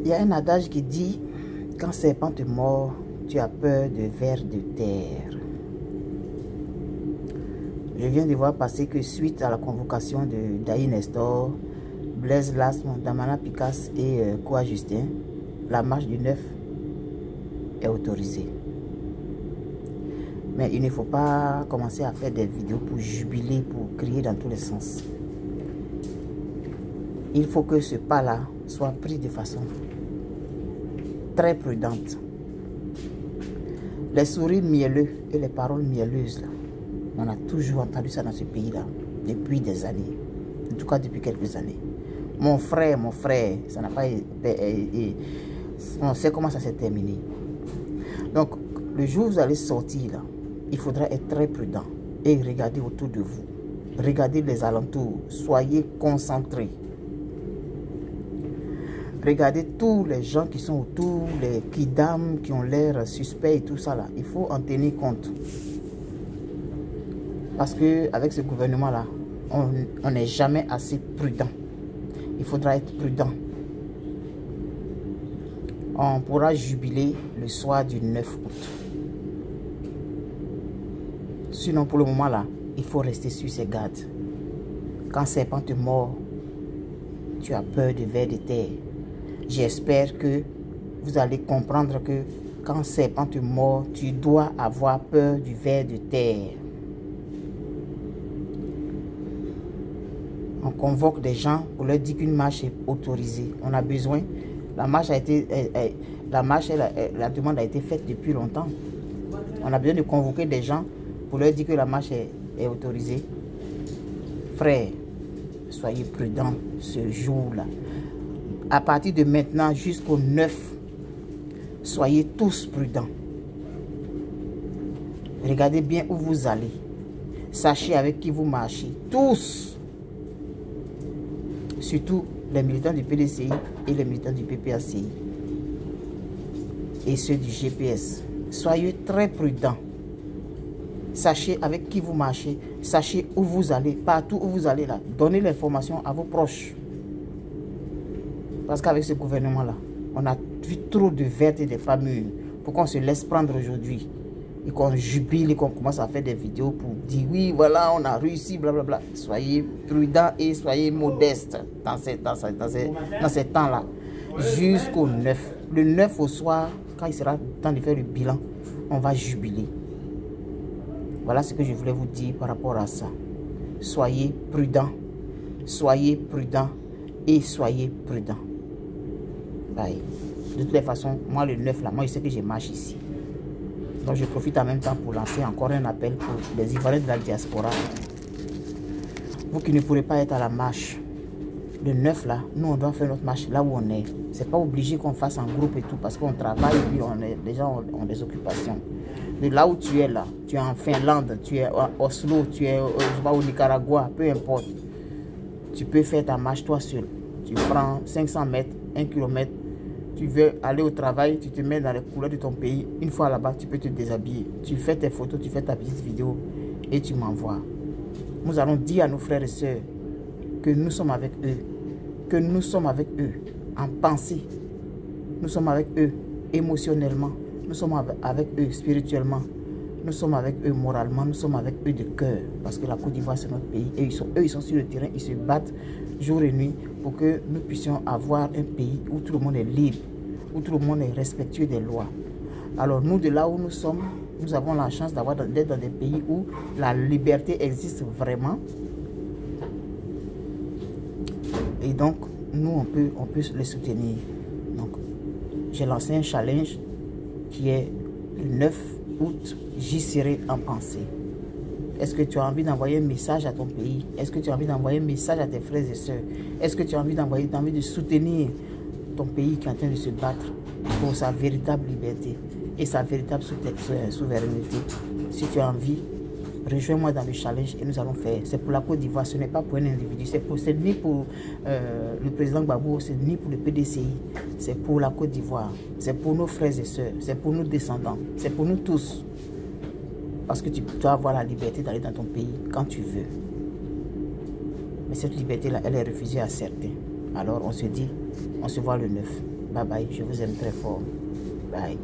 Il y a un adage qui dit, quand serpent te mord, tu as peur de vers de terre. Je viens de voir passer que suite à la convocation de Daï Nestor, Blaise Lasme, Damana Picasse et Koa Justin, la marche du 9 est autorisée. Mais il ne faut pas commencer à faire des vidéos pour jubiler, pour crier dans tous les sens. Il faut que ce pas-là soit pris de façon très prudente. Les sourires mielleux et les paroles mielleuses, là, on a toujours entendu ça dans ce pays-là, depuis des années. En tout cas, depuis quelques années. Mon frère, ça n'a pas été... On sait comment ça s'est terminé. Donc, le jour où vous allez sortir, là, il faudra être très prudent et regarder autour de vous. Regardez les alentours. Soyez concentrés. Regardez tous les gens qui sont autour, les kidam qui ont l'air suspects et tout ça là. Il faut en tenir compte. Parce qu'avec ce gouvernement-là, on n'est jamais assez prudent. Il faudra être prudent. On pourra jubiler le soir du 9 août. Sinon, pour le moment là, il faut rester sur ses gardes. Quand serpent te mord, tu as peur de vers de terre. J'espère que vous allez comprendre que quand serpent te mord, tu dois avoir peur du ver de terre. On convoque des gens pour leur dire qu'une marche est autorisée. On a besoin. La marche a été, la demande a été faite depuis longtemps. On a besoin de convoquer des gens pour leur dire que la marche est autorisée. Frères, soyez prudents ce jour-là. À partir de maintenant jusqu'au 9, soyez tous prudents. Regardez bien où vous allez. Sachez avec qui vous marchez. Tous. Surtout les militants du PDCI et les militants du PPACI. Et ceux du GPS. Soyez très prudents. Sachez avec qui vous marchez. Sachez où vous allez. Partout où vous allez là. Donnez l'information à vos proches. Parce qu'avec ce gouvernement-là, on a vu trop de vertes et de familles pour qu'on se laisse prendre aujourd'hui. Et qu'on jubile et qu'on commence à faire des vidéos pour dire oui, voilà, on a réussi, blablabla. Soyez prudents et soyez modestes dans ces temps-là. Jusqu'au 9. Le 9 au soir, quand il sera temps de faire le bilan, on va jubiler. Voilà ce que je voulais vous dire par rapport à ça. Soyez prudents. Soyez prudents et soyez prudents. Bye. De toutes les façons, moi le 9 là, moi je sais que je marche ici. Donc je profite en même temps pour lancer encore un appel pour les Ivoiriens de la diaspora. Vous qui ne pourrez pas être à la marche, le 9 là, nous on doit faire notre marche là où on est. C'est pas obligé qu'on fasse en groupe et tout parce qu'on travaille et puis les gens ont des occupations. De là où tu es là, tu es en Finlande, tu es à Oslo, tu es au Nicaragua, peu importe. Tu peux faire ta marche toi seul. Tu prends 500 mètres, 1 km. Tu veux aller au travail, tu te mets dans les couleurs de ton pays. Une fois là-bas, tu peux te déshabiller. Tu fais tes photos, tu fais ta petite vidéo et tu m'envoies. Nous allons dire à nos frères et sœurs que nous sommes avec eux. Que nous sommes avec eux en pensée. Nous sommes avec eux émotionnellement. Nous sommes avec eux spirituellement. Nous sommes avec eux moralement. Nous sommes avec eux de cœur. Parce que la Côte d'Ivoire, c'est notre pays. Et eux, ils sont sur le terrain. Ils se battent jour et nuit pour que nous puissions avoir un pays où tout le monde est libre, où tout le monde est respectueux des lois. Alors nous, de là où nous sommes, nous avons la chance d'être dans des pays où la liberté existe vraiment. Et donc, nous, on peut les soutenir. Donc, j'ai lancé un challenge qui est le 9 août, j'y serai en pensée. Est-ce que tu as envie d'envoyer un message à ton pays? Est-ce que tu as envie d'envoyer un message à tes frères et sœurs? Est-ce que tu as envie de soutenir ton pays qui est en train de se battre pour sa véritable liberté et sa véritable souveraineté? Si tu as envie, rejoins-moi dans le challenge et nous allons faire. C'est pour la Côte d'Ivoire, ce n'est pas pour un individu. C'est ni pour le président Gbagbo, c'est ni pour le PDCI. C'est pour la Côte d'Ivoire. C'est pour nos frères et sœurs. C'est pour nos descendants. C'est pour nous tous. Parce que tu dois avoir la liberté d'aller dans ton pays quand tu veux. Mais cette liberté-là, elle est refusée à certains. Alors on se dit, on se voit le 9. Bye bye, je vous aime très fort. Bye.